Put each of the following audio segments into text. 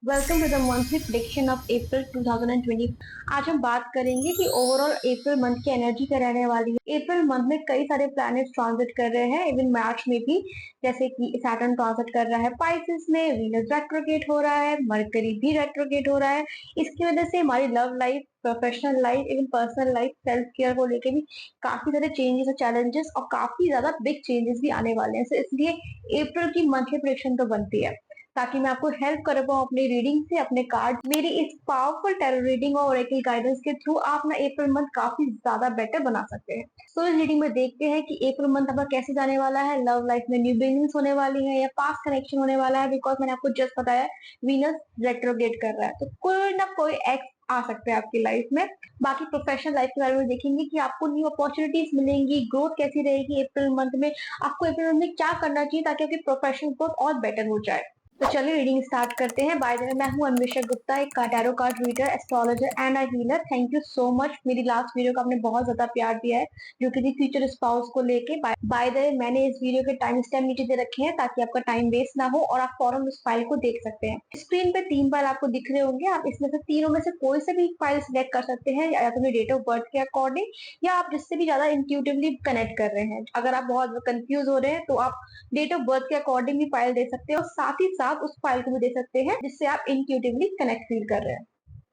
Welcome to the monthly prediction of April 2020। आज हम बात करेंगे कि ओवरऑल अप्रैल मंथ की एनर्जी क्या रहने वाली है। अप्रैल मंथ में कई सारे प्लैनेट्स ट्रांजिट कर रहे हैं, इवन मार्च में भी। जैसे कि सैटर्न ट्रांजिट कर रहा है पाइसेस में, वीनस रेट्रोगेट हो रहा है, मरकरी भी रेट्रोगेट हो रहा है। इसकी वजह से हमारी love life, professional life, even personal life, self care को लेके भी काफी सारे चेंजेस और चैलेंजेस और काफी ज्यादा बिग चेंजेस भी आने वाले हैं। So, इसलिए अप्रैल की मंथली प्रेडिक्शन तो बनती है ताकि मैं आपको हेल्प कर पाऊँ अपनी रीडिंग से, अपने कार्ड। मेरी इस पावरफुल टैरो रीडिंग और ओरेकल गाइडेंस के थ्रू आप ना अप्रैल मंथ काफी ज्यादा बेटर बना सकते हैं। तो इस रीडिंग में देखते हैं कि अप्रैल मंथ आपका कैसे जाने वाला है। लव लाइफ में न्यू बिगिनिंग्स होने वाली है या पास्ट कनेक्शन होने वाला है, बिकॉज मैंने आपको जस्ट बताया वीनस रेट्रोगेट कर रहा है, तो कोई ना कोई एक्स आ सकते हैं आपकी लाइफ में। बाकी प्रोफेशनल लाइफ के बारे में देखेंगे कि आपको न्यू अपॉर्चुनिटीज मिलेंगी, ग्रोथ कैसी रहेगी अप्रैल मंथ में, आपको अप्रैल मंथ में क्या करना चाहिए ताकि आपकी प्रोफेशनल ग्रोथ और बेटर हो जाए। तो चलिए रीडिंग स्टार्ट करते हैं। बाय द वे, मैं हूं अन्वेषा गुप्ता, एक tarot card reader, astrologer and a healer. Thank you so much, मेरी लास्ट वीडियो को आपने बहुत ज्यादा प्यार दिया है जो कि थी फ्यूचर स्पाउस को लेके। बाय द वे, मैंने इस वीडियो के टाइम स्टैम्प नीचे दे रखे हैं ताकि आपका टाइम वेस्ट ना हो और आप फौरन उस फाइल को देख सकते हैं। स्क्रीन पे 3 फाइल आपको दिख रहे होंगे, आप इसमें से तीनों में से कोई से भी फाइल सिलेक्ट कर सकते हैं, या तो अपनी डेट ऑफ बर्थ के अकॉर्डिंग या आप जिससे भी ज्यादा इंट्यूटिवली कनेक्ट कर रहे हैं। अगर आप बहुत कंफ्यूज हो रहे हैं तो आप डेट ऑफ बर्थ के अकॉर्डिंग भी फाइल दे सकते हैं और साथ ही साथ उस फाइल को भी दे सकते हैं जिससे आप इंट्यूटिवली कनेक्ट फील कर रहे हैं।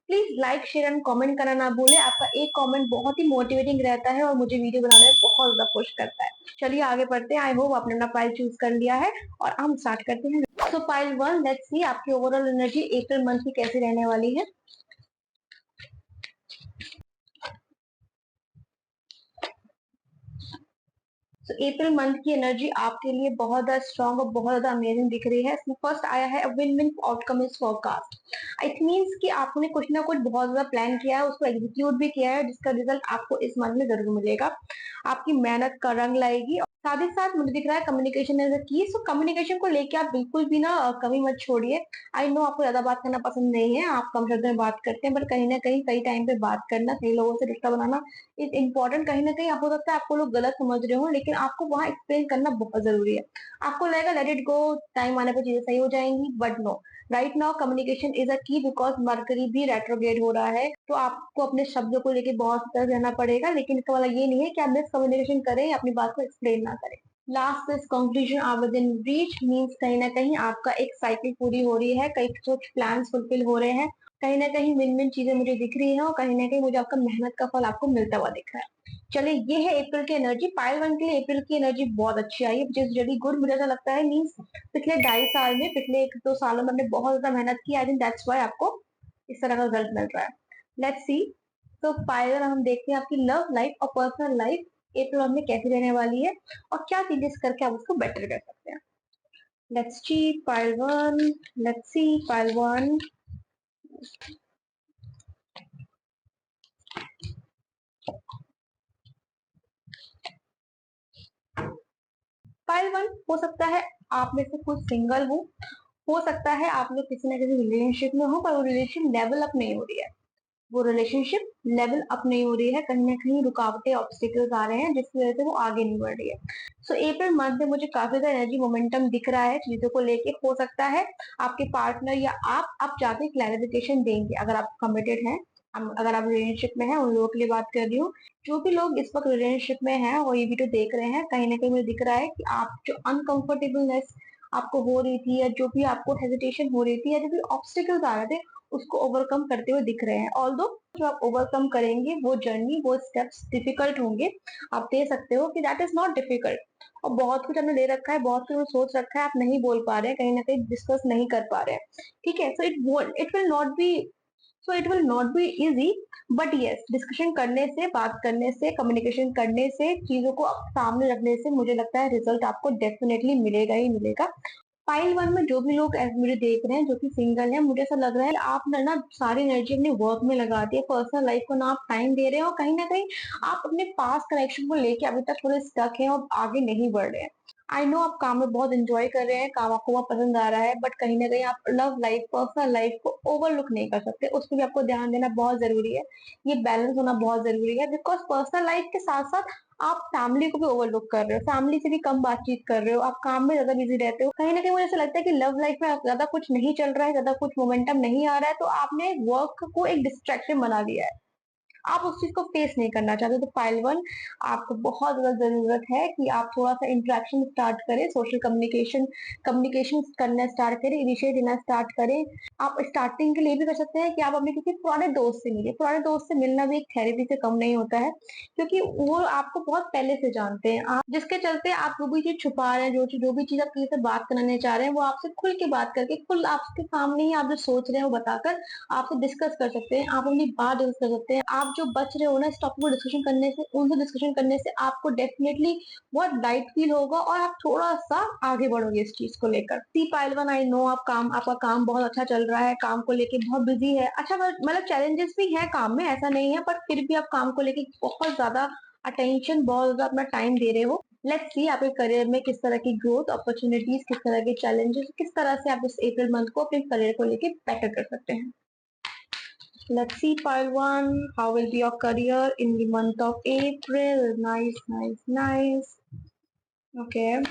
Please like, share and comment करना ना भूले, आपका एक कमेंट बहुत ही मोटिवेटिंग रहता है और मुझे वीडियो बनाने में बहुत ज्यादा खुश करता है। चलिए आगे बढ़ते हैं। आई होप आपने अपना फाइल चूज कर लिया है और हम स्टार्ट करते हैं। सो फाइल 1, लेट्स सी आपकी ओवरऑल एनर्जी अप्रैल मंथ की कैसी रहने वाली है। तो अप्रैल मंथ की एनर्जी आपके लिए बहुत ज्यादा स्ट्रांग और बहुत ज्यादा अमेजिंग दिख रही है। इसमें फर्स्ट आया है win win outcome is forecast. It means कि आपने कुछ ना कुछ बहुत ज्यादा प्लान किया है, उसको एग्जीक्यूट भी किया है, जिसका रिजल्ट आपको इस मंथ में जरूर मिलेगा। आपकी मेहनत का रंग लाएगी। और साथ ही साथ मुझे दिख रहा है कम्युनिकेशन एज अ की। सो कम्युनिकेशन को लेके आप बिल्कुल भी ना कमी मत छोड़िए। आई नो आपको ज्यादा बात करना पसंद नहीं है, आप कम शब्द में बात करते हैं, बट कहीं ना कहीं कई टाइम पे बात करना, सही लोगों से रिश्ता बनाना इज इम्पोर्टेंट। कहीं ना कहीं हो सकता है आपको लोग गलत समझ रहे हो, लेकिन आपको वहां एक्सप्लेन करना बहुत जरूरी है। आपको लगेगा लेट इट गो, टाइम आने पर चीजें सही हो जाएंगी, but no, right now communication is a key, because mercury भी रेट्रोग्रेड हो रहा है। तो आपको अपने शब्दों को लेके बहुत सतर्क रहना पड़ेगा, लेकिन इसका मतलब ये नहीं है कि आप मिस कम्युनिकेशन करें या अपनी बात को एक्सप्लेन ना करें। Last this conclusion are within reach means कहीं ना कहीं आपका एक साइकिल पूरी हो रही है, कई कुछ प्लान फुलफिल हो रहे हैं, कहीं ना कहीं विन विन चीजें मुझे दिख रही है और कहीं ना कहीं मुझे आपका मेहनत का फल आपको मिलता हुआ दिख रहा है। चलिए, ये है अप्रैल की एनर्जी। पाइल 1 के लिए अप्रैल की एनर्जी बहुत अच्छी आई है, विच इज रियली गुड। मुझे ऐसा लगता है मीन्स पिछले 2.5 साल में, पिछले 1-2 सालों में आपने बहुत ज्यादा मेहनत की। आई थिंक दैट्स व्हाई आपको इस तरह का रिजल्ट मिल रहा है। लेट्स सी। तो पाइल 1 हम देखते हैं आपकी लव लाइफ और पर्सनल लाइफ अप्रैल में कैसी रहने वाली है और क्या चीजें करके आप उसको बेटर कर सकते हैं। Let's see pile 1। Let's see pile 1। Pile 1 हो सकता है आप में से कुछ सिंगल हो सकता है आप लोग किसी ना किसी रिलेशनशिप में हो, पर वो रिलेशन लेवल अप नहीं हो रही है। वो रिलेशनशिप लेवल अप नहीं हो रही है, कहीं ना कहीं रुकावटें, ऑब्स्टिकल्स आ रहे हैं जिसकी वजह से वो आगे नहीं बढ़ रही है। सो अप्रैल मंथ में मुझे काफी ज्यादा एनर्जी मोमेंटम दिख रहा है चीजों को लेके। हो सकता है आपके पार्टनर या आप जाके क्लैरिफिकेशन देंगे अगर आप कमिटेड हैं। अगर आप रिलेशनशिप में हैं, उन लोगों के लिए बात कर रही हूँ। जो भी लोग इस वक्त रिलेशनशिप में हैं और ये वीडियो देख रहे हैं, कहीं ना कहीं मुझे दिख रहा है कि आप जो अनकंफर्टेबलनेस आपको हो रही थी, या जो भी आपको हेजिटेशन हो रही थी, या जो भी ऑब्स्टिकल्स आ रहे थे, उसको ओवरकम करते हुए दिख रहे हैं। ऑल्दो जो आप ओवरकम करेंगे, वो जर्नी, वो स्टेप्स डिफिकल्ट होंगे। आप दे सकते हो कि दैट इज नॉट डिफिकल्ट। और बहुत कुछ आपने ले रखा है, बहुत कुछ सोच रखा है, आप नहीं बोल पा रहे हैं, कहीं ना कहीं डिस्कस नहीं कर पा रहे हैं। ठीक है, so it will not be easy. But yes, discussion करने से, बात करने से, कम्युनिकेशन करने से, चीजों को सामने रखने से मुझे लगता है रिजल्ट आपको डेफिनेटली मिलेगा ही मिलेगा। फाइल 1 में जो भी लोग मुझे देख रहे हैं जो कि सिंगल है, मुझे ऐसा लग रहा है कि आप ना सारी एनर्जी अपने वर्क में लगा दी है, पर्सनल लाइफ को ना आप टाइम दे रहे हैं, और कहीं ना कहीं आप अपने पास कनेक्शन को लेके अभी तक थोड़े स्टक हैं और आगे नहीं बढ़ रहे हैं। आई नो आप काम में बहुत इंजॉय कर रहे हैं, काम आपको बहुत पसंद आ रहा है, बट कहीं ना कहीं आप लव लाइफ, पर्सनल लाइफ को ओवरलुक नहीं कर सकते, उस पर भी आपको ध्यान देना बहुत जरूरी है। ये बैलेंस होना बहुत जरूरी है, बिकॉज पर्सनल लाइफ के साथ साथ आप फैमिली को भी ओवरलुक कर रहे हो, फैमिली से भी कम बातचीत कर रहे हो, आप काम में ज्यादा बिजी रहते हो। कहीं ना कहीं मुझे ऐसा लगता है कि लव लाइफ में ज्यादा कुछ नहीं चल रहा है, ज्यादा कुछ मोमेंटम नहीं आ रहा है, तो आपने वर्क को एक डिस्ट्रैक्शन बना लिया है, आप उस चीज को फेस नहीं करना चाहते। तो फाइल वन, आपको बहुत ज्यादा जरूरत है कि आप थोड़ा सा इंटरेक्शन स्टार्ट करें, सोशल कम्युनिकेशन कम्युनिकेशन करना स्टार्ट करें, इनिशिएट लेना स्टार्ट करें। आप स्टार्टिंग के लिए भी कर सकते हैं कि आप अपने किसी पुराने दोस्त से मिलिए, पुराने दोस्त से मिलना भी एक थेरेपी से कम नहीं होता है, क्योंकि वो आपको बहुत पहले से जानते हैं, आप जिसके चलते आप जो भी चीज छुपा रहे हैं, जो भी चीज आप किसी से बात करने चाह रहे हैं, वो आपसे खुल के बात करके, खुल आपके सामने ही आप जो सोच रहे हैं वो बताकर आपसे डिस्कस कर सकते हैं, आप अपनी बात डिस्कस कर सकते हैं। आप जो बच रहे हो ना इस टॉपिक को डिस्कशन करने से, उनसे डिस्कशन करने से आपको डेफिनेटली बहुत लाइट फील होगा और आप थोड़ा सा आगे बढ़ोगे इस चीज को लेकर। सी पाइलवन, आई नो आपका काम बहुत अच्छा चल रहा है, काम को लेके बहुत बिजी है, अच्छा मतलब चैलेंजेस भी है काम में, ऐसा नहीं है, पर फिर भी आप काम को लेके बहुत ज्यादा अटेंशन, बहुत ज्यादा अपना टाइम दे रहे हो। लेट्स सी आपके करियर में किस तरह की ग्रोथ अपॉर्चुनिटीज, किस तरह के चैलेंजेस, किस तरह से आप इस अप्रैल मंथ को अपने करियर को लेके बेटर कर सकते हैं। Let's see, pile one. How will be your career in the month of April? Nice, nice, nice. Okay.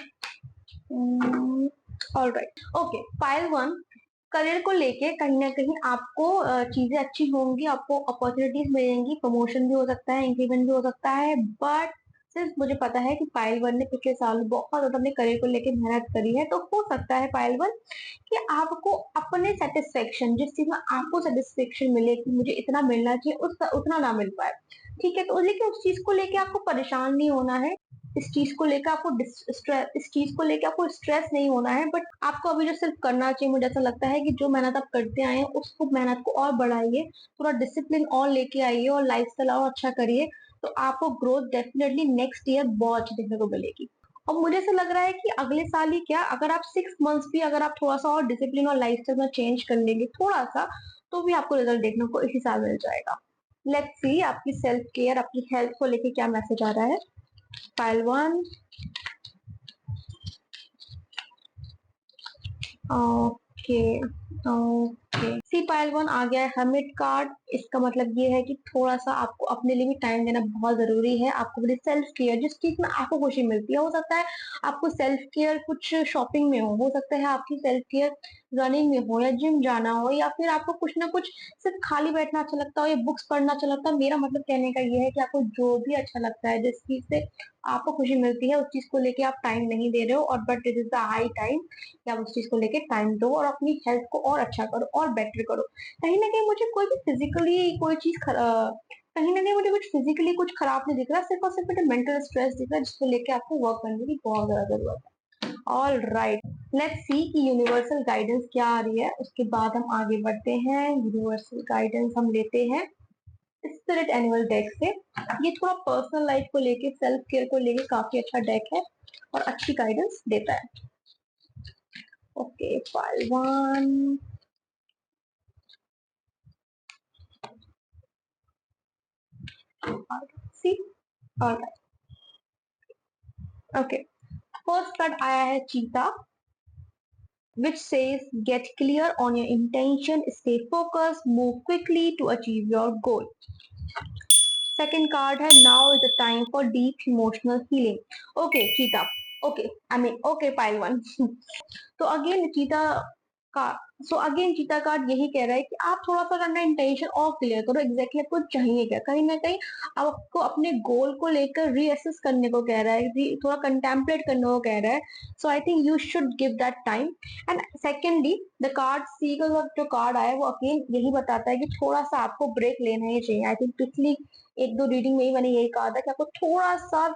All right. Okay. Pile one. Career को लेके कहीं ना कहीं आपको चीजें अच्छी होंगी, आपको अपॉर्चुनिटीज मिलेंगी, प्रमोशन भी हो सकता है, इंक्रीमेंट भी हो सकता है, बट सिर्फ मुझे पता है कि पायल वन ने पिछले साल बहुत ज्यादा अपने करियर को लेके मेहनत करी है, तो हो सकता है पायल वन कि आपको अपने सेटिस्फेक्शन, जिस चीज में आपको सेटिस्फेक्शन मिले कि मुझे इतना मिलना चाहिए, उतना ना मिल पाए। ठीक है, तो लेकिन उस चीज को लेके आपको परेशान नहीं होना है, इस चीज को लेकर आपको इस चीज को लेकर आपको स्ट्रेस नहीं होना है, बट आपको अभी जो सिर्फ करना चाहिए, मुझे ऐसा लगता है कि जो मेहनत आप करते आए हैं उसको, मेहनत को और बढ़ाइए, थोड़ा डिसिप्लिन और लेके आइए और लाइफस्टाइल और अच्छा करिए, तो आपको ग्रोथ डेफिनेटली नेक्स्ट ईयर बहुत अच्छी देखने को मिलेगी। और मुझे ऐसा लग रहा है कि अगले साल ही क्या, अगर आप 6 मंथ्स भी अगर आप थोड़ा सा और डिसिप्लिन और लाइफस्टाइल में चेंज कर लेंगे थोड़ा सा, तो भी आपको रिजल्ट देखने को इसी साल मिल जाएगा। लेट्स सी आपकी सेल्फ केयर, आपकी हेल्थ को लेके क्या मैसेज आ रहा है। File one. ओके, ओके, सी पाइल वन आ गया है हर्मिट कार्ड। इसका मतलब ये है कि थोड़ा सा आपको अपने लिए भी टाइम देना बहुत जरूरी है, आपको अपनी सेल्फ केयर, जिस चीज में आपको खुशी मिलती है, हो सकता है आपको सेल्फ केयर कुछ शॉपिंग में हो सकता है आपकी सेल्फ केयर रनिंग में हो या जिम जाना हो, या फिर आपको कुछ ना कुछ सिर्फ खाली बैठना अच्छा लगता हो या बुक्स पढ़ना अच्छा लगता है। मेरा मतलब कहने का ये है कि आपको जो भी अच्छा लगता है, जिस चीज से आपको खुशी मिलती है, उस चीज को लेके आप टाइम नहीं दे रहे हो, और but it is the high time कि आप उस चीज को लेके टाइम दो और अपनी हेल्थ को और अच्छा करो और बेटर करो। कहीं ना कहीं मुझे कोई भी फिजिकली कोई चीज कहीं ना कहीं मुझे कुछ फिजिकली कुछ खराब नहीं दिख रहा, सिर्फ और सिर्फ मुझे मेंटल स्ट्रेस दिख रहा है, जिसको लेके आपको वर्क करने की बहुत ज्यादा जरूरत है। ऑल राइट, लेट्स सी कि यूनिवर्सल गाइडेंस क्या आ रही है, उसके बाद हम आगे बढ़ते हैं। यूनिवर्सल गाइडेंस हम लेते हैं स्पिरिट एनिमल डेक से। ये थोड़ा पर्सनल लाइफ को लेके, सेल्फ केयर को लेके काफी अच्छा डेक है और अच्छी गाइडेंस देता है। Okay, file one. See, alright, okay. First card आया है चीता, which says get clear on your intention, stay focused, move quickly to achieve your goal. Second card है now is the time for deep emotional healing. Okay, चीता, okay, I mean okay, pile one. तो again चीता का, so again चीता card यही कह रहा है कि आप थोड़ा सा अपना इंटेंशन और क्लियर करो, एग्जैक्टली आपको चाहिए क्या, कहीं ना कहीं आपको अपने गोल को लेकर रीअसेस करने को कह रहा है, थोड़ा कंटेम्पलेट करने को कह रहा है। So I think you should give that time. And secondly the card seagull जो कार्ड आया है वो अगेन यही बताता है कि थोड़ा सा आपको ब्रेक लेना ही चाहिए। आई थिंक पिछली एक दो रीडिंग में ही मैंने यही कहा था कि आपको थोड़ा सा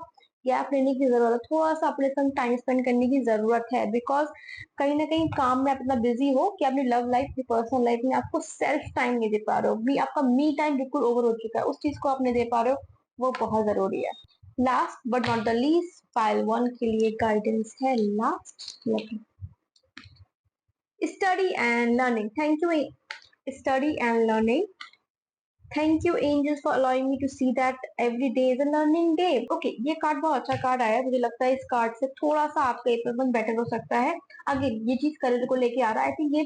गैप लेने की जरूरत है, थोड़ा सा अपने संग टाइम स्पेंड करने की जरूरत है, बिकॉज कहीं ना कहीं काम में आप इतना बिजी हो कि अपनी लव लाइफ की पर्सनल लाइफ में आपको सेल्फ टाइम नहीं दे पा रहे हो, भी आपका मी टाइम बिल्कुल ओवर हो चुका है, उस चीज को आप नहीं दे पा रहे हो, वो बहुत जरूरी है। Last but not the least, pile one के लिए गाइडेंस है last, study and learning. Thank you, study and learning. Thank you angels for allowing me to see that every day is a learning day. Okay, ये card बहुत अच्छा card आया है, मुझे लगता है इस कार्ड से थोड़ा सा आपका अप्रैल मंथ बेटर हो सकता है। अगेन ये चीज करियर को लेके आ रहा है, आई थिंक ये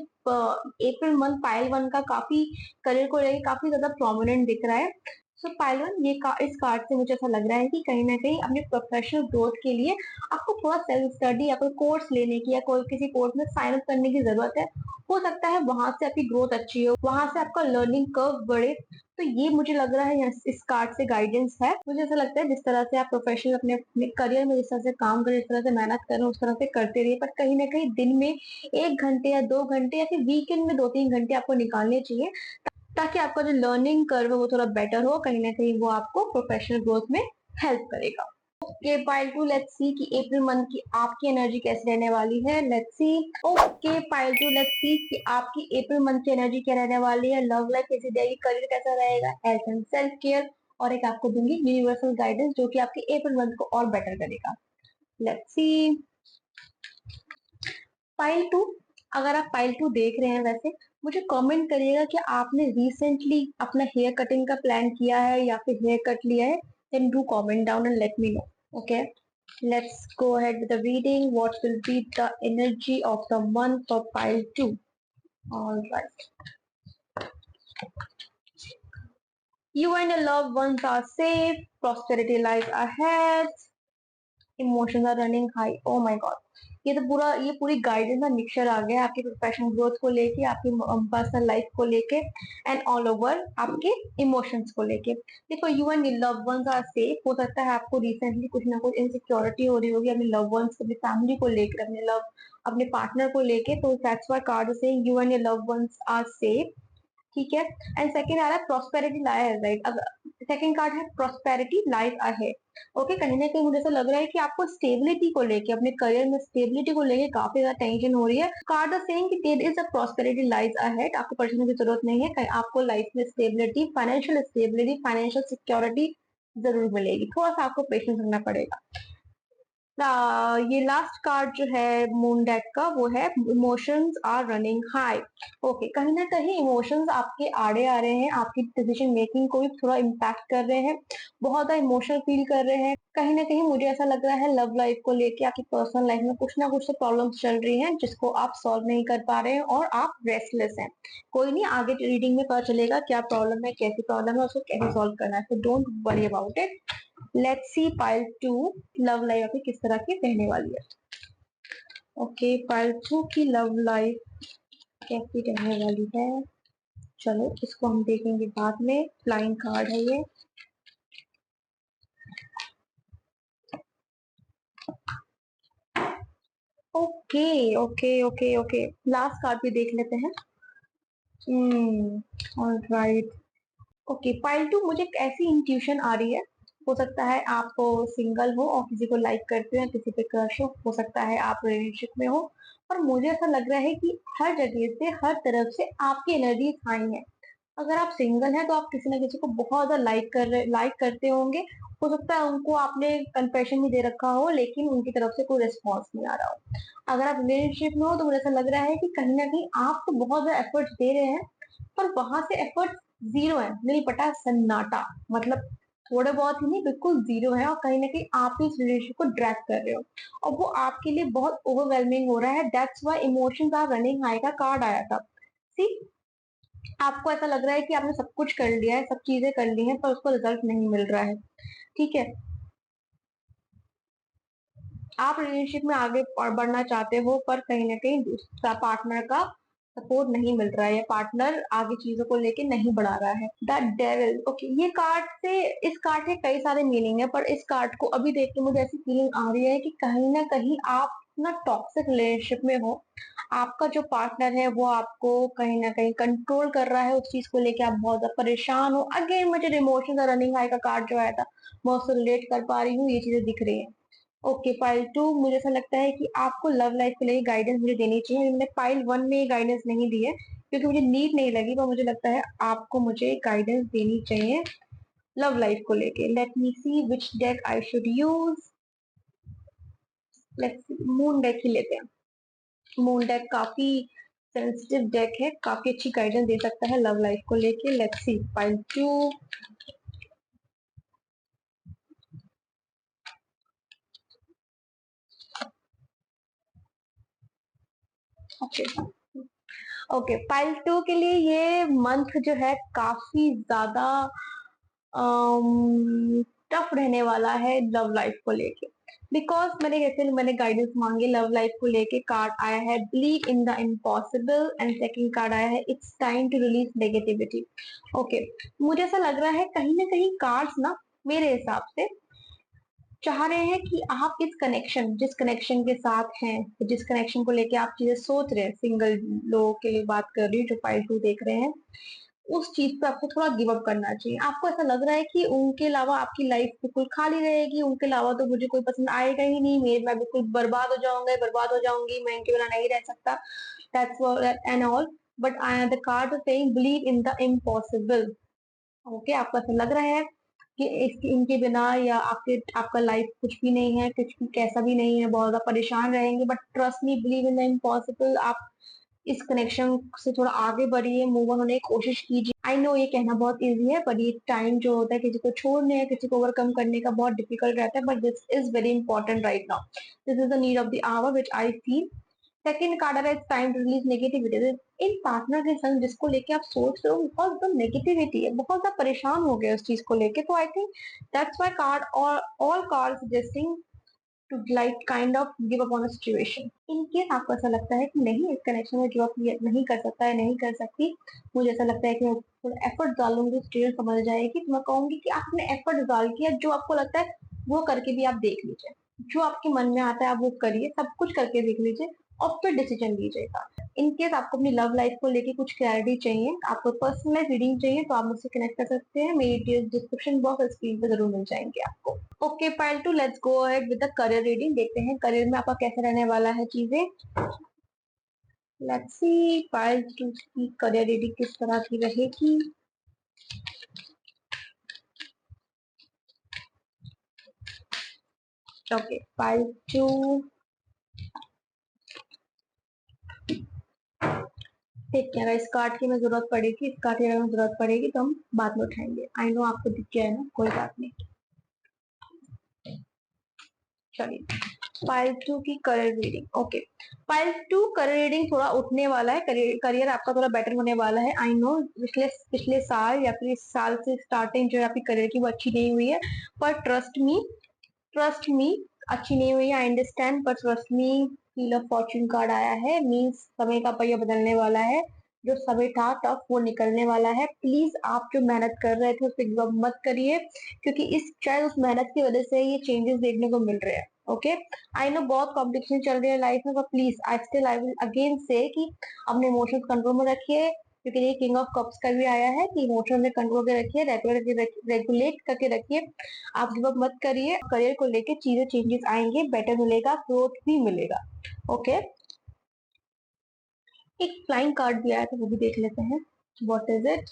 अप्रैल मंथ पायल वन का काफी करियर को लेके काफी ज्यादा प्रोमिनेंट दिख रहा है। सो पायलवन इस कार्ड से मुझे ऐसा लग रहा है कि कहीं ना कहीं अपने प्रोफेशनल ग्रोथ के लिए आपको थोड़ा सेल्फ स्टडी या कोई कोर्स लेने की या कोई किसी कोर्स में साइन अप करने की जरूरत है। हो सकता है वहां से आपकी ग्रोथ अच्छी हो, वहां से आपका लर्निंग कर्व बढ़े। तो ये मुझे लग रहा है इस कार्ड से गाइडेंस है। मुझे ऐसा लगता है जिस तरह से आप प्रोफेशनल अपने करियर में जिस तरह से काम करें, जिस तरह से मेहनत करें, उस तरह से करते रहिए, पर कहीं ना कहीं दिन में 1 घंटे या 2 घंटे या फिर वीकेंड में 2-3 घंटे आपको निकालने चाहिए, ताकि आपका जो लर्निंग कर्व है वो थोड़ा बेटर हो। कहीं ना कहीं वो आपको प्रोफेशनल ग्रोथ में हेल्प करेगा। Okay pile two, let's see कि अप्रैल मंथ की आपकी एनर्जी कैसे रहने वाली है। Let's see. Okay pile two, let's see कि आपकी अप्रैल मंथ की एनर्जी क्या रहने वाली है। लव लाइफ कैसी रहेगी, करियर कैसा रहेगा, हेल्थ एंड सेल्फ केयर, और एक आपको दूंगी यूनिवर्सल गाइडेंस जो कि आपकी अप्रैल मंथ को और बेटर करेगा। Let's see. पाइल टू, अगर आप पाइल टू देख रहे हैं वैसे मुझे कमेंट करिएगा कि आपने रिसेंटली अपना हेयर कटिंग का प्लान किया है या फिर हेयर कट लिया है। Then do comment down and let me know. Okay, let's go ahead with the reading. What will be the energy of the month for pile 2? All right. You and your loved ones are safe. Prosperity lies ahead. Emotions are running high. Oh my god, ये पूरी guidance का mixture आ गया आपकी professional growth को लेके, आपकी personal life को लेके, एंड ऑल ओवर आपके इमोशंस को लेके। देखो, you and loved ones are safe. हो सकता है आपको रिसेंटली कुछ ना कुछ इनसिक्योरिटी हो रही होगी अपने लव वंस, अपनी फैमिली को लेकर, अपने पार्टनर को लेके। तो दैट्स व्हाई कार्ड से you and loved ones are safe. ठीक है। एंड सेकंड आ रहा है prosperity life, right. Second card है प्रॉस्पेरिटी लाइफ अहेड। ओके, कहीं ना कहीं मुझे ऐसा लग रहा है कि आपको स्टेबिलिटी को लेके, अपने करियर में स्टेबिलिटी को लेके काफी ज्यादा टेंशन हो रही है। कार्ड आर सेइंग कि there is a prosperity life ahead. आपको परेशानी की जरूरत नहीं है, कहीं आपको लाइफ में स्टेबिलिटी, फाइनेंशियल सिक्योरिटी जरूर मिलेगी। थोड़ा सा आपको पेशेंस रखना पड़ेगा। ये लास्ट कार्ड जो है मून डेक का वो है emotions are running high. Okay, कहीं ना कहीं इमोशंस आपके आड़े आ रहे हैं, आपकी डिसीजन मेकिंग को भी थोड़ा इम्पैक्ट कर रहे हैं, बहुत ज्यादा इमोशनल फील कर रहे हैं। कहीं ना कहीं मुझे ऐसा लग रहा है लव लाइफ को लेके आपकी पर्सनल लाइफ में कुछ ना कुछ तो प्रॉब्लम्स चल रही हैं जिसको आप सॉल्व नहीं कर पा रहे हैं और आप रेस्टलेस हैं। कोई नहीं, आगे रीडिंग में पता चलेगा क्या प्रॉब्लम है, कैसी प्रॉब्लम है, उसको कैसे सॉल्व करना है। तो don't worry about it. Let's see pile two love life आपकी किस तरह की रहने वाली है। ओके, पाइल टू की लव लाइफ कैसी रहने वाली है, चलो इसको हम देखेंगे बाद में। फ्लाइंग कार्ड है ये। Okay okay okay okay, last card भी देख लेते हैं। ऑलराइट। ओके पाइल टू, मुझे एक ऐसी इंट्यूशन आ रही है। हो सकता है आप सिंगल हो और किसी को लाइक करते हो, किसी पे क्रश हो सकता है आप रिलेशनशिप में हो। और मुझे ऐसा लग रहा है कि हर जगह से, हर तरफ से आपकी एनर्जी हाई है। अगर आप सिंगल हैं तो आप किसी ना किसी को बहुत ज्यादा लाइक करते होंगे। हो सकता है उनको आपने कन्फेशन भी दे रखा हो लेकिन उनकी तरफ से कोई रिस्पॉन्स नहीं आ रहा हो। अगर आप रिलेशनशिप में हो तो मुझे ऐसा लग रहा है कि कहीं ना कहीं आप तो बहुत ज्यादा एफर्ट्स दे रहे हैं, पर वहां से एफर्ट जीरो है, नील पटा सन्नाटा। मतलब थोड़े बहुत ही नहीं, बिल्कुल जीरो है। और कहीं ना कहीं आप इस रिलेशनशिप को ड्रैग कर रहे हो और वो आपके लिए बहुत ओवरवेलमिंग हो रहा है। That's why emotions are running high का कार्ड आया था। सी, आपको ऐसा लग रहा है कि आपने सब कुछ कर लिया है, सब चीजें कर ली हैं, पर उसको रिजल्ट नहीं मिल रहा है। ठीक है, आप रिलेशनशिप में आगे बढ़ना चाहते हो पर कहीं ना कहीं दूसरा पार्टनर का सपोर्ट नहीं मिल रहा है, या पार्टनर आगे चीजों को लेके नहीं बढ़ा रहा है। The devil. ओके, ये कार्ड से, इस कार्ड के कई सारे मीनिंग है, पर इस कार्ड को अभी देख के मुझे ऐसी फीलिंग आ रही है कि कहीं ना कहीं आप ना टॉक्सिक रिलेशनशिप में हो। आपका जो पार्टनर है वो आपको कहीं ना कहीं कंट्रोल कर रहा है, उस चीज को लेके आप बहुत ज्यादा परेशान हो। अगेन मुझे इमोशंस और रनिंग हाई का कार्ड जो आया था मैं उससे रिलेट कर पा रही हूँ, ये चीजें दिख रही है। ओके पाइल टू, मुझे ऐसा लगता है कि आपको लव लाइफ के लिए गाइडेंस मुझे देनी चाहिए। मैंने पाइल वन में गाइडेंस नहीं दी है क्योंकि मुझे नीड नहीं लगी, पर मुझे लगता है आपको मुझे गाइडेंस देनी चाहिए लव लाइफ को लेके। Let me see which deck I should use. Let's moon deck ही लेते हैं। मून डेक काफी सेंसिटिव डेक है, काफी अच्छी गाइडेंस दे सकता है लव लाइफ को लेके। Let's see pile two. Okay okay, pile two के लिए ये मंथ जो है काफी ज्यादा टफ रहने वाला है लव लाइफ को लेके, बिकॉज मैंने गाइडेंस मांगे लव लाइफ को लेके। कार्ड आया है believe in the impossible and second card आया है it's time to release negativity. Okay, मुझे ऐसा लग रहा है कहीं ना कहीं कार्ड्स ना मेरे हिसाब से चाह रहे हैं कि आप इस कनेक्शन, जिस कनेक्शन के साथ हैं, जिस कनेक्शन को लेके आप चीजें सोच रहे हैं, सिंगल लोगों के लिए बात कर रही हूँ जो फाइल टू देख रहे हैं, उस चीज पे आपको थोड़ा गिव अप करना चाहिए। आपको ऐसा लग रहा है कि उनके अलावा आपकी लाइफ बिल्कुल खाली रहेगी, उनके अलावा तो मुझे कोई पसंद आएगा ही नहीं, मैं बिल्कुल बर्बाद हो जाऊंगा, बर्बाद हो जाऊंगी, मैं इनके बिना नहीं रह सकता, that's and all. But I am the card saying believe in the impossible. Okay, आपको ऐसा लग रहा है कि इनके बिना या आपका लाइफ कुछ भी नहीं है, कुछ भी कैसा भी नहीं है, बहुत ज्यादा परेशान रहेंगे, but trust me believe in the impossible. आप इस कनेक्शन से थोड़ा आगे बढ़िए, मूव ऑन होने की कोशिश कीजिए। आई नो ये कहना बहुत इजी है, पर ये टाइम जो होता है किसी को छोड़ने या किसी को ओवरकम करने का बहुत डिफिकल्ट रहता है, but this is very important right now. This is the need of the hour which I feel. Second card है टाइम टू रिलीज नेगेटिविटी। इन पार्टनर के संग जिसको लेके आप सोच रहे हो बहुत एकदम नेगेटिविटी है, बहुत ज्यादा परेशान हो गए उस चीज को लेके, तो I think that's why card और owl card suggesting to like kind of give up on a situation. In case आपको ऐसा लगता है कि नहीं इस कनेक्शन में गिव अप नहीं कर सकता है, नहीं कर सकती, मुझे ऐसा लगता है कि मैं थोड़ा एफर्ट डालूंगी, सिचुएशन समझ जाएगी, तो मैं कहूंगी कि आपने एफर्ट डाल किया, जो आपको लगता है वो करके भी आप देख लीजिए, जो आपके मन में आता है आप वो करिए, सब कुछ करके देख लीजिए और फिर डिसीजन लीजिएगा। इन केस आपको अपनी लव लाइफ को लेके कुछ क्लैरिटी चाहिए, आपको पर्सनलाइज रीडिंग चाहिए, तो आप मुझसे कनेक्ट कर सकते हैं, मेरी डिस्क्रिप्शन बॉक्स और स्क्रीन पे जरूर मिल जाएंगे आपको। Okay pile two, let's go ahead with the career reading. देखते हैं करियर में आपका कैसे रहने वाला है चीजें। लेट्स सी पाइल टू की करियर रीडिंग किस तरह की रहेगी। ओके पाइल टू, ठीक है, अगर इस कार्ड की हमें जरूरत पड़ेगी, इस कार्ड की अगर हमें जरूरत पड़ेगी तो हम बाद में उठाएंगे। आई नो आपको दिख गया है ना, कोई बात नहीं। चलिए पाइल टू की career reading. Okay, pile two career reading थोड़ा उठने वाला है, करियर आपका थोड़ा बेटर होने वाला है। आई नो पिछले पिछले साल या फिर इस साल से स्टार्टिंग जो है आपकी करियर की वो अच्छी नहीं हुई है, पर ट्रस्ट मी अच्छी नहीं हुई है, आई अंडरस्टैंड, पर trust me wheel of Fortune card आया है, मीन्स समय का पहिया बदलने वाला है, जो समय था टफ वो निकलने वाला है। प्लीज आप जो मेहनत कर रहे थे उस पर गिव अप मत करिए, क्योंकि इस शायद उस मेहनत की वजह से ये चेंजेस देखने को मिल रहे हैं। ओके, आई नो बहुत कॉम्पिटिशन चल रही है लाइफ में, पर प्लीज आई विल अगेन से कि अपने इमोशंस कंट्रोल में रखिए, क्योंकि ये किंग ऑफ कप्स का भी आया है कि इमोशन में कंट्रोल करके रखिए, रेगुलेट करके रखिए, आप गिव अप मत करिए। करियर को लेके चीजें चेंजेस आएंगे, बेटर मिलेगा, ग्रोथ भी मिलेगा। ओके, एक फ्लाइंग कार्ड भी आया था, वो भी देख लेते हैं। What is it?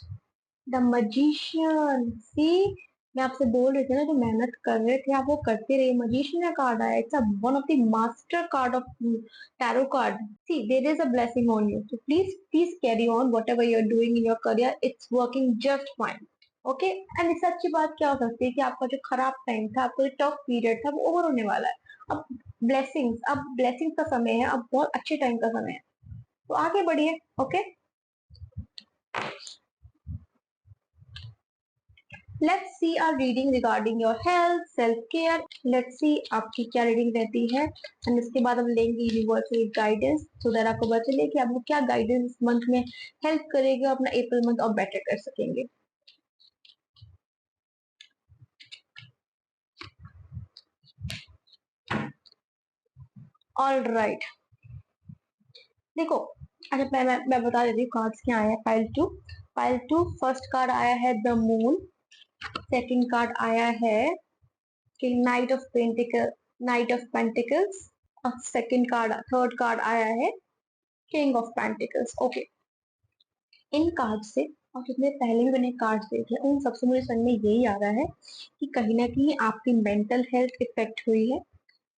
The magician. See, मैं आपसे बोल रही थी ना, जो मेहनत कर रहे थे आप वो करते रहे। मजिशियन का कार्ड आया, it's one of the master card of tarot card. See there is a blessing on you, so please carry on whatever you are doing in your career, it's working just fine. Okay, and इससे अच्छी बात क्या हो सकती है कि आपका जो खराब टाइम था, आपका जो टफ पीरियड था, वो ओवर होने वाला है। अब ब्लेसिंग्स का समय है, अब बहुत अच्छे टाइम का समय है, तो आगे बढ़िए। Okay, let's see our reading regarding your health self care. Let's see आपकी क्या रीडिंग रहती है, एंड इसके बाद हम लेंगे यूनिवर्सल गाइडेंस, सो दैट आपको पता चले कि आपको क्या गाइडेंस मंथ में हेल्प करेगा, अपना अप्रैल मंथ और बेटर कर सकेंगे। ऑल राइट, देखो, अच्छा मैं बता देती हूँ कार्ड्स क्या आए हैं। पाइल टू फर्स्ट कार्ड आया है द मून, सेकंड कार्ड आया है किंग नाइट ऑफ पेंटिकल्स, और सेकंड कार्ड थर्ड कार्ड आया है king of pentacles. Okay, in card से और जितने पहले भी मैंने कार्ड देखे उन सबसे मुझे समझ में यही आ रहा है कि कहीं ना कहीं आपकी मेंटल हेल्थ इफेक्ट हुई है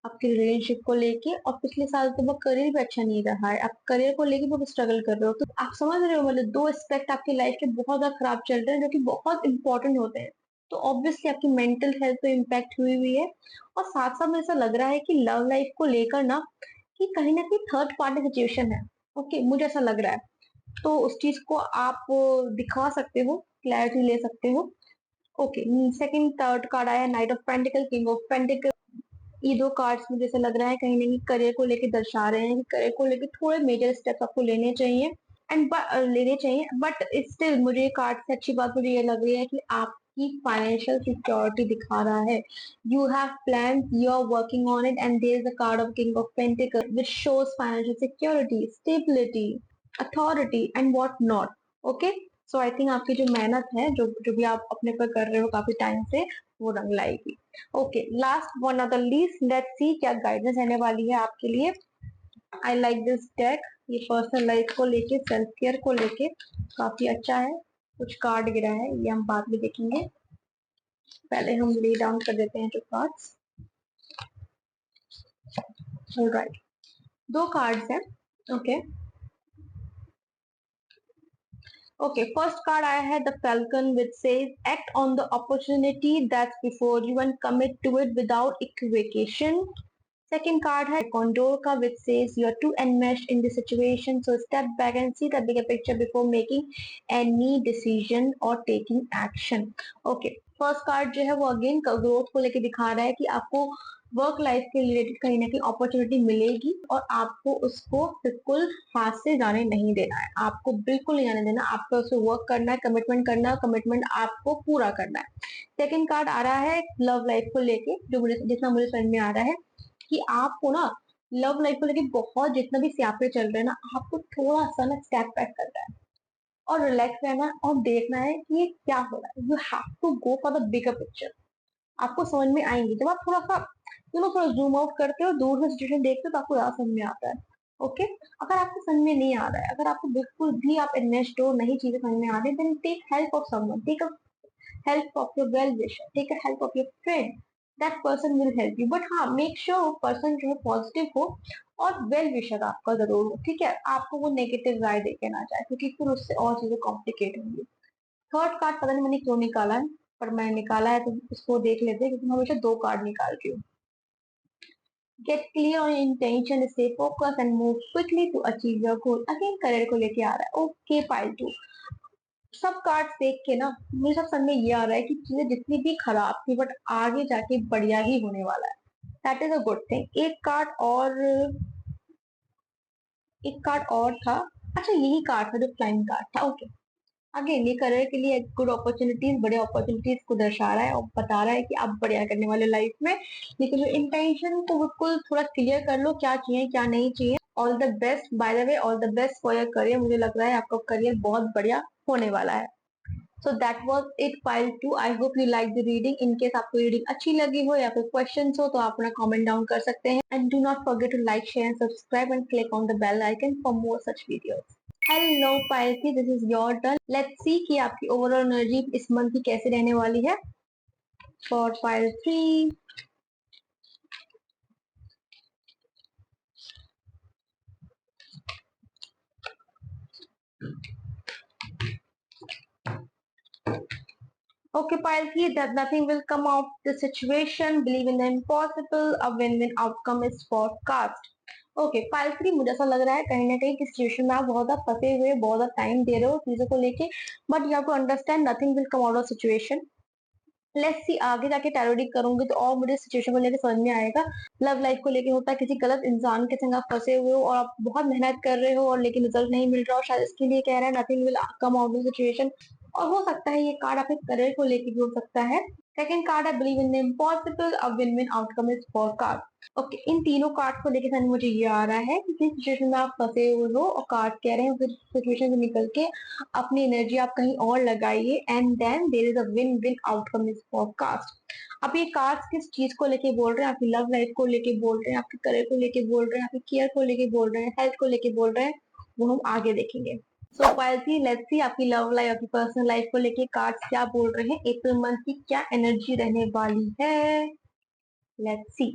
आपके रिलेशनशिप को लेके, और पिछले साल तो वो करियर भी अच्छा नहीं रहा है, आप करियर को लेके बहुत स्ट्रगल कर रहे हो, तो आप समझ रहे हो, मतलब दो एस्पेक्ट आपकी लाइफ के बहुत ज्यादा खराब चल रहे हैं जो कि बहुत इंपॉर्टेंट होते हैं, तो ऑब्वियसली आपकी मेंटल हेल्थ पे इम्पैक्ट हुई हुई है। और साथ साथ मुझे ऐसा लग रहा है कि लव लाइफ को लेकर ना कहीं थर्ड पार्टी सिचुएशन है। ओके, मुझे ऐसा लग रहा है, तो उस चीज को आप दिखा सकते हो, क्लैरिटी ले सकते हो। ओके, सेकंड थर्ड कार्ड आया night of pentacle, king of pentacle. ये दो कार्ड्स मुझे जैसे लग रहा है कहीं ना कहीं करियर को लेके दर्शा रहे हैं कि करियर को लेके थोड़े मेजर स्टेप्स आपको लेने चाहिए बट स्टिल मुझे कार्ड से अच्छी बात मुझे ये लग रही है कि आपकी फाइनेंशियल सिक्योरिटी दिखा रहा है। You have plan, you are working on it, and there is a card of king of pentacles which shows financial security, stability, authority and what not. Okay, so I think आपकी जो मेहनत है, जो जो भी आप अपने पर कर रहे हो काफी टाइम से, वो रंग लाएगी। Okay, last one of the least, let's see क्या गाइडेंस रहने वाली है आपके लिए। आई लाइक दिस डेक, ये पर्सनल लाइफ को लेके, सेल्फ केयर को लेके काफी अच्छा है। कुछ कार्ड गिरा है, ये हम बाद में देखेंगे, पहले हम ले डाउन कर देते हैं जो कार्ड्स। ऑलराइट, दो कार्ड्स हैं। ओके ओके, फर्स्ट कार्ड आया है the falcon which says act on the opportunity that's before you and commit to it without equivocation. Second card है Condor का which says you are too enmeshed in the situation, so step back and see the bigger picture before making any decision or taking action. Okay, first card जो है वो again growth को लेके दिखा रहा है कि आपको वर्क लाइफ के रिलेटेड कहीं ना कहीं अपॉर्चुनिटी मिलेगी और आपको उसको बिल्कुल हाथ से जाने नहीं देना है, आपको बिल्कुल नहीं जाने देना, आपको उसको वर्क करना है, कमिटमेंट करना है, कमिटमेंट आपको पूरा करना है। सेकेंड कार्ड आ रहा है लव लाइफ को लेके, जो मुझे जितना मुझे समझ में आ रहा है कि आपको ना लव लाइफ को लेके बहुत जितना भी स्यापे चल रहे हैं ना, आपको थोड़ा सा ना स्टेप बैक करना है और रिलैक्स रहना है और देखना है कि ये क्या हो रहा है। You have to go for the bigger picture. आपको समझ में आएंगी जब आप थोड़ा सा थोड़ा जूम आउट करते हो, दूर से सिचुएशन देखते हो, तो आपको ज्यादा समझ में आता है। ओके, अगर आपको समझ में नहीं आ रहा है, अगर आपको बिल्कुल भी आप इन्वेस्ट हो, नहीं चीजें समझ में आ रही, then take help of someone, take a help of your well wisher, take a help of your friend, that person will help you, but हाँ make sure वो person जो है पॉजिटिव हो और वेल विशर आपका जरूर हो, ठीक है, आपको वो नेगेटिव राय देके ना जाए, क्योंकि फिर उससे और चीजें कॉम्प्लिकेट होंगी। थर्ड कार्ड पता नहीं मैंने क्यों निकाला है, पर मैंने निकाला है तो इसको देख लेते हैं, क्योंकि मैं हमेशा दो कार्ड निकालती हूँ। Get clear on intention, stay focus and move quickly to achieve your goal. Again career को लेके आ रहा है। ओके पाइल टू, सब कार्ड्स देख के ना मुझे सब समझ में ये आ रहा है कि चीजें जितनी भी खराब थी बट आगे जाके बढ़िया ही होने वाला है। That is a good thing. एक कार्ड और था, अच्छा यही कार्ड था जो फ्लाइंग कार्ड था। ओके, अगेन ये करियर के लिए गुड अपॉर्चुनिटीज, बड़े अपॉर्चुनिटीज को दर्शा रहा है और बता रहा है कि आप बढ़िया करने वाले लाइफ में, लेकिन जो इंटेंशन को बिल्कुल थोड़ा क्लियर कर लो, क्या चाहिए क्या नहीं चाहिए। All the best, bye the way all the best for your career. मुझे लग रहा है आपका करियर बहुत बढ़िया होने वाला है। So that was it pile 2. I hope you like the reading. In case आपको रीडिंग अच्छी लगी हो या कोई questions हो तो आप अपना comment down कर सकते हैं, and do not forget to like, share and subscribe and click on the bell icon for more such videos. Hello pile 3, this is your turn. Let's see कि आपकी overall energy इस month की कैसे रहने वाली है for pile 3. Okay, pile 3, that nothing will come of the situation. Believe in the impossible. A win-win outcome is forecast. Okay, pile 3 मुझे ऐसा लग रहा है कहीं ना कहीं किस सिचुएशन में आप बहुत ज्यादा फंसे हुए, बहुत ज्यादा टाइम दे रहे हो चीजों को लेके, but you have to understand nothing will come out of situation. Let's see, आगे जाके टैरो रीड करूंगी तो और मुझे सिचुएशन को लेके समझ में आएगा। लव लाइफ को लेके होता है किसी गलत इंसान के संग आप फंसे हुए हो और आप बहुत मेहनत कर रहे हो और लेकिन रिजल्ट नहीं मिल रहा हो, शायद इसके लिए कह रहा है nothing will come out of situation. और हो सकता है ये कार्ड आपके करियर को लेके भी हो सकता है। सेकंड कार्ड है believe in the impossible, a win win outcome is for card. Okay, इन तीनों कार्ड को लेके समझ मुझे ये आ रहा है कि किस सिचुएशन में आप फंसे हुए हो और कार्ड कह रहे हैं फिर सिचुएशन से निकल के अपनी एनर्जी आप कहीं और लगाइए, and then there is a win win outcome is forecast. अब ये कार्ड्स किस चीज को लेके बोल रहे हैं, आपकी लव लाइफ को लेके बोल रहे हैं, आपके करियर को लेके बोल रहे हैं, आपकी केयर को लेके बोल रहे हैं, हेल्थ को लेके बोल रहे हैं, वो हम आगे देखेंगे। सो पायलसी, लेट्स सी आपकी लव लाइफ, आपकी पर्सनल लाइफ को लेके कार्ड्स क्या बोल रहे हैं, अप्रैल मंथ की क्या एनर्जी रहने वाली है। लेट्स सी।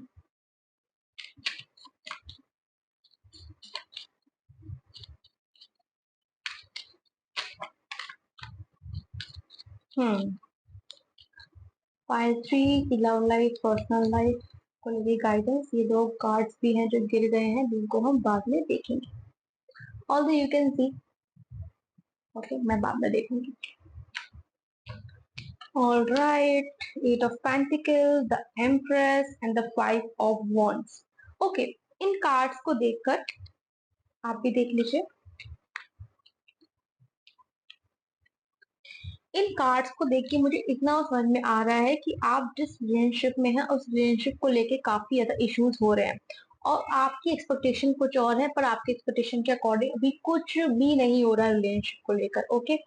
हम्म, पायल 3 की लव लाइफ, पर्सनल लाइफ को लेके गाइडेंस, ये दो कार्ड्स भी हैं जो गिर गए हैं, जिनको हम बाद में देखेंगे। Although you can see, okay मैं बाद में देखूंगी। All right, Eight of Pentacles, the Empress and the Five of Wands. Okay, in cards को देखकर आप भी देख लीजिए। इन कार्ड्स को देख के मुझे इतना समझ में आ रहा है कि आप जिस रिलेशनशिप में हैं उस रिलेशनशिप को लेके काफी ज्यादा इश्यूज हो रहे हैं और आपकी एक्सपेक्टेशन कुछ और है, पर आपकी एक्सपेक्टेशन के अकॉर्डिंग अभी कुछ भी नहीं हो रहा है रिलेशनशिप को लेकर। ओके,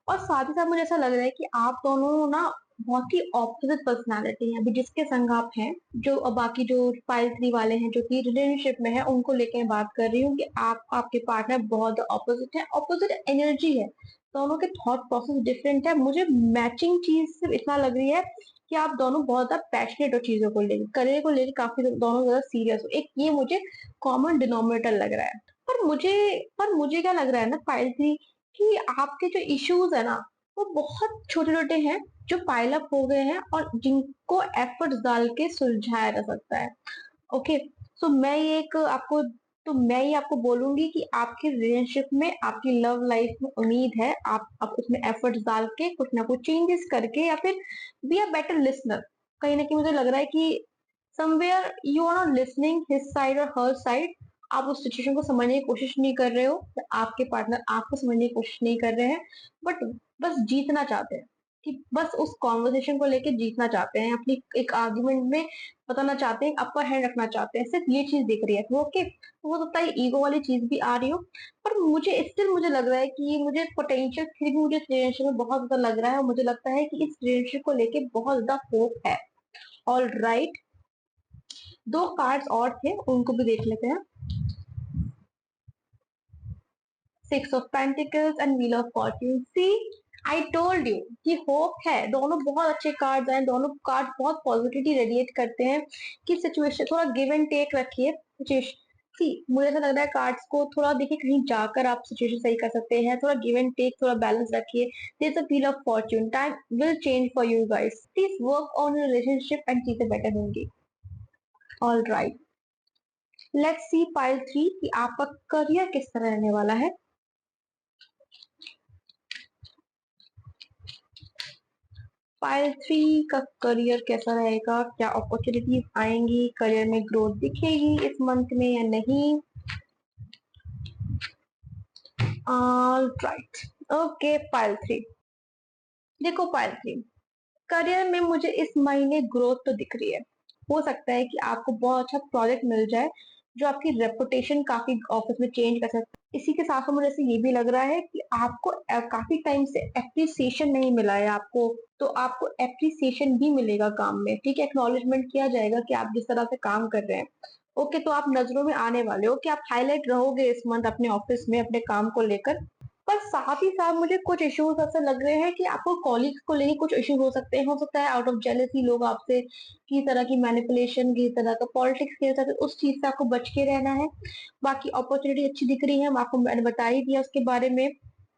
और साथ ही साथ मुझे ऐसा लग रहा है कि आप दोनों ना बहुत ही ऑपोजिट पर्सनालिटी हैं। अभी जिसके संग आप हैं, जो बाकी जो पाइल 3 वाले हैं जो कि रिलेशनशिप में है, उनको लेके मैं बात कर रही हूँ कि आप आपके पार्टनर बहुत ऑपोजिट है, ऑपोजिट एनर्जी है, दोनों के थॉट प्रोसेस डिफरेंट है। मुझे मैचिंग चीज सिर्फ इतना लग रही है कि आप दोनों बहुत ज्यादा पैशनेट हो चीजों को लेकर, करियर को लेकर काफी दोनों ज्यादा सीरियस हो। एक ये मुझे कॉमन डिनोमिनेटर लग रहा है। पर मुझे क्या लग रहा है ना पाइल 3, कि आपके जो इश्यूज है ना वो बहुत छोटे छोटे हैं, जो पाइल अप हो गए हैं और जिनको एफर्ट्स डाल के सुलझाया जा सकता है। ओके, सो मैं ये आपको बोलूंगी कि आपकी रिलेशनशिप में, आपकी लव लाइफ में उम्मीद है आप उसमें एफर्ट्स डाल के कुछ ना कुछ चेंजेस करके, या फिर बी अ बेटर लिसनर। कहीं ना कहीं मुझे लग रहा है कि somewhere you are not listening his side और हर साइड। आप उस सिचुएशन को समझने की कोशिश नहीं कर रहे हो, या आपके पार्टनर आपको समझने की कोशिश नहीं कर रहे हैं, बट बस जीतना चाहते हैं, कि बस उस कॉन्वर्सेशन को लेके जीतना चाहते हैं, अपनी एक आर्ग्यूमेंट में बताना चाहते हैं, अपर हैंड रखना चाहते हैं। सिर्फ ये चीज दिख रही है। तो ओके, हो सकता है ईगो वाली चीज भी आ रही हो, पर मुझे लग रहा है कि मुझे पोटेंशियल फिर भी मुझे इस रिलेशनशिप में बहुत ज्यादा लग रहा है, और मुझे लगता है कि इस रिलेशनशिप को लेके बहुत ज्यादा होप है। ऑल राइट, दो कार्ड्स और थे, उनको भी देख लेते हैं। Six of pentacles and wheel of fortune. See, I told you कि होप है। दोनों बहुत अच्छे कार्ड्स हैं, दोनों कार्ड बहुत पॉजिटिविटी रेडिएट करते हैं कि सिचुएशन थोड़ा गिव एंड टेक रखिए। सी, मुझे ऐसा लग रहा है कार्ड्स को थोड़ा देखिए, कहीं जाकर आप सिचुएशन सही कर सकते हैं, थोड़ा गिव एंड टेक, थोड़ा बैलेंस रखिए। There is a wheel of fortune, time will change for you guys, please work on your relationship and चीजें बेटर होंगी। All right, let's see pile 3 कि आपका करियर किस तरह रहने वाला है। पाइल 3 का करियर कैसा रहेगा, क्या अपॉर्चुनिटीज आएंगी, करियर में ग्रोथ दिखेगी इस मंथ में या नहीं। ऑल राइट, ओके पाइल 3, देखो पाइल 3, करियर में मुझे इस महीने ग्रोथ तो दिख रही है। हो सकता है कि आपको बहुत अच्छा प्रोजेक्ट मिल जाए जो आपकी रेपुटेशन काफी ऑफिस में चेंज कर सकता है। इसी के साथ साथ मुझे ऐसे ये भी लग रहा है कि आपको काफी टाइम से एप्रिसिएशन नहीं मिला है आपको, तो आपको एप्रिसिएशन भी मिलेगा काम में। ठीक है, एक्नॉलेजमेंट किया जाएगा कि आप जिस तरह से काम कर रहे हैं। ओके, तो आप नजरों में आने वाले हो, कि आप हाईलाइट रहोगे इस मंथ अपने ऑफिस में अपने काम को लेकर। पर साथ ही साथ मुझे कुछ इश्यूज ऐसे लग रहे हैं कि आपको कॉलीग्स को लेके कुछ इश्यूज हो सकते हैं। हो सकता है आउट ऑफ जेलसी लोग आपसे की तरह की मैनिपुलेशन, की तरह का पॉलिटिक्स की तरह, उस चीज से आपको बच के रहना है। बाकी अपॉर्चुनिटी अच्छी दिख रही है, आपको मैंने बता ही दिया उसके बारे में,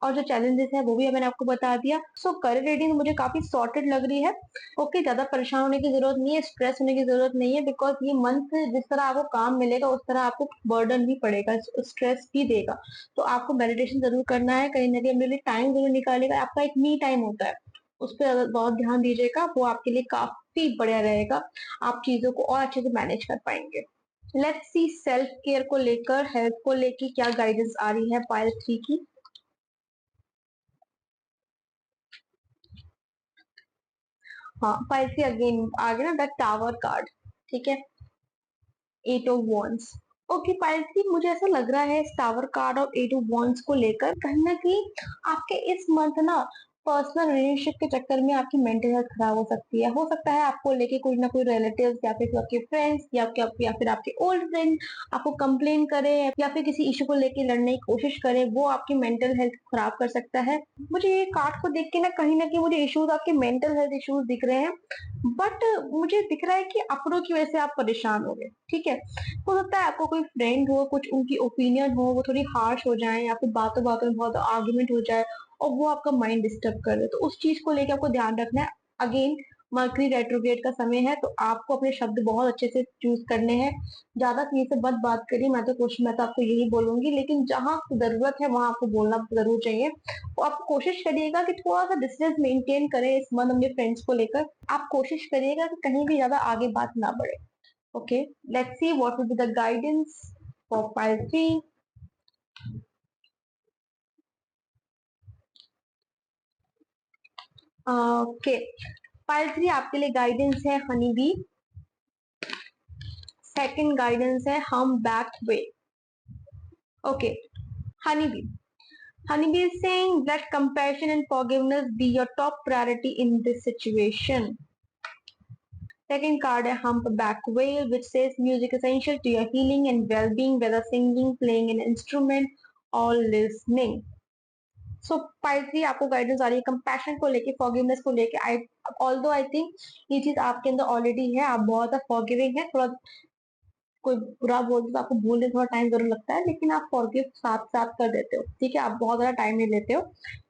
और जो चैलेंजेस है वो भी मैंने आपको बता दिया। सो करियर रेटिंग मुझे काफी सॉर्टेड लग रही है। ओके, ज्यादा परेशान होने की जरूरत नहीं है, स्ट्रेस होने की जरूरत नहीं है, बिकॉज ये मंथ जिस तरह आपको काम मिलेगा उस तरह आपको बर्डन भी पड़ेगा, स्ट्रेस भी देगा। तो आपको मेडिटेशन जरूर करना है, कहीं ना कहीं अपने लिए टाइम जरूर निकालेगा। आपका एक मी टाइम होता है, उस पर बहुत ध्यान दीजिएगा, वो आपके लिए काफी बढ़िया रहेगा। आप चीजों को और अच्छे से मैनेज कर पाएंगे। लेट्स सी सेल्फ केयर को लेकर, हेल्थ को लेकर क्या गाइडेंस आ रही है पाइल 3 की। हाँ, पाइल 3 अगेन आ गया ना द टावर कार्ड। ठीक है, 8 ऑफ वॉन्ड्स। ओके पाइल 3, मुझे ऐसा लग रहा है इस टावर कार्ड और 8 ऑफ वॉन्ड्स को लेकर कहीं ना कहीं आपके इस मंथ ना पर्सनल रिलेशनशिप के चक्कर में आपकी मेंटल हेल्थ खराब हो सकती है। हो सकता है आपको लेके कोई ना कोई रिलेटिव्स, या फिर आपके फ्रेंड्स, या फिर आपके ओल्ड फ्रेंड आपको कंप्लेन करे, या फिर किसी इशू को लेके लड़ने की कोशिश करे, वो आपकी मेंटल हेल्थ खराब कर सकता है। मुझे ये कार्ड को देख के ना कहीं मुझे इश्यूज, आपके मेंटल हेल्थ इश्यूज दिख रहे हैं, बट मुझे दिख रहा है कि अपनों की वजह से आप परेशान हो गए। ठीक है, हो सकता है आपको कोई फ्रेंड हो, कुछ उनकी ओपिनियन हो, वो थोड़ी हार्श हो जाए, या फिर बातों बातों में बहुत आर्गुमेंट हो जाए और वो आपका माइंड डिस्टर्ब कर दे, तो उस चीज को लेकर आपको ध्यान रखना है। अगेन, मरकरी रेट्रोग्रेड का समय है, तो आपको अपने शब्द बहुत अच्छे से चूज करने हैं। ज्यादा किसी से मत बात करिए, मैं तो आपको यही बोलूंगी, लेकिन जहां जरूरत है वहां आपको बोलना जरूर चाहिए। तो आप कोशिश करिएगा कि थोड़ा सा डिस्टेंस मेंटेन करें इस मंथ अपने फ्रेंड्स को लेकर। आप कोशिश करिएगा कि कहीं भी ज्यादा आगे बात ना बढ़े। Okay, let's see what will be the guidance for pile 3। Okay, pile 3 आपके लिए गाइडेंस है हनी बी। सेकंड गाइडेंस है हम back way. Okay, honey bee, Honeybee is saying that compassion and forgiveness be your top priority in this situation. Second card है Humpback Whale, which says music essential to your healing and well-being, whether singing, playing an instrument, or listening. So पाइथरी आपको guidance आ रही है compassion को लेके, forgiveness को लेके। आई although I think ये चीज आपके अंदर ऑलरेडी है, आप बहुत फॉरगिविंग है। थोड़ा कोई बुरा बोलते तो आपको भूलने थोड़ा टाइम जरूर लगता है, लेकिन आप फॉरगिव साथ साथ कर देते हो, ठीक है, आप बहुत ज्यादा टाइम नहीं लेते हो,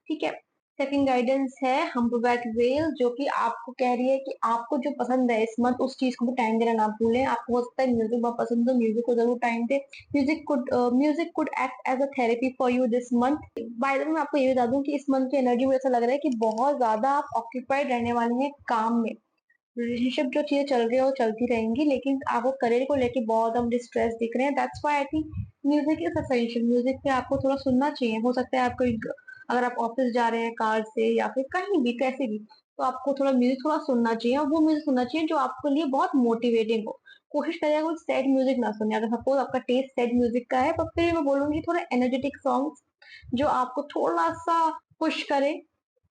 ठीक है। सेकंड गाइडेंस है हम्पबैक वेल, जो कि आपको कह रही है कि आपको जो पसंद है इस मंथ उस चीज को भी टाइम देना ना भूलें। आपको हो सकता है म्यूजिक बहुत पसंद हो, म्यूजिक को जरूर टाइम दे। Music could act as a therapy for you this month. By the way मैं आपको ये बता दूं कि इस मंथ की एनर्जी में ऐसा लग रहा है कि बहुत ज्यादा आप ऑक्यूपाइड रहने वाले हैं काम में। रिलेशनशिप जो चीजें चल रही है वो चलती रहेंगी, लेकिन आपको करियर को लेके बहुत हम डिस्ट्रेस दिख रहे हैं। That's why I think music is essential. Music पे आपको थोड़ा सुनना चाहिए। हो सकता है आपको अगर आप ऑफिस जा रहे हैं कार से या फिर कहीं भी कैसे भी, तो आपको थोड़ा म्यूजिक थोड़ा सुनना चाहिए, और वो म्यूजिक सुनना चाहिए जो आपके लिए बहुत मोटिवेटिंग हो। कोशिश करिएगा कोई सैड म्यूजिक ना सुने। अगर सपोज आपका टेस्ट सैड म्यूजिक का है, तो फिर मैं बोलूंगी थोड़ा एनर्जेटिक सॉन्ग्स जो आपको थोड़ा सा पुश करे,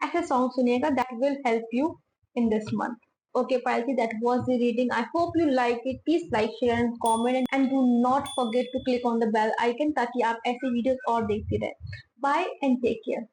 ऐसे सॉन्ग सुनिएगा। That will help you in this month. Okay, Palki, that was the reading. I hope you like it. Please like, share and comment, and do not forget to click on the bell icon ताकि आप ऐसे videos और देखते रहे. Bye and take care.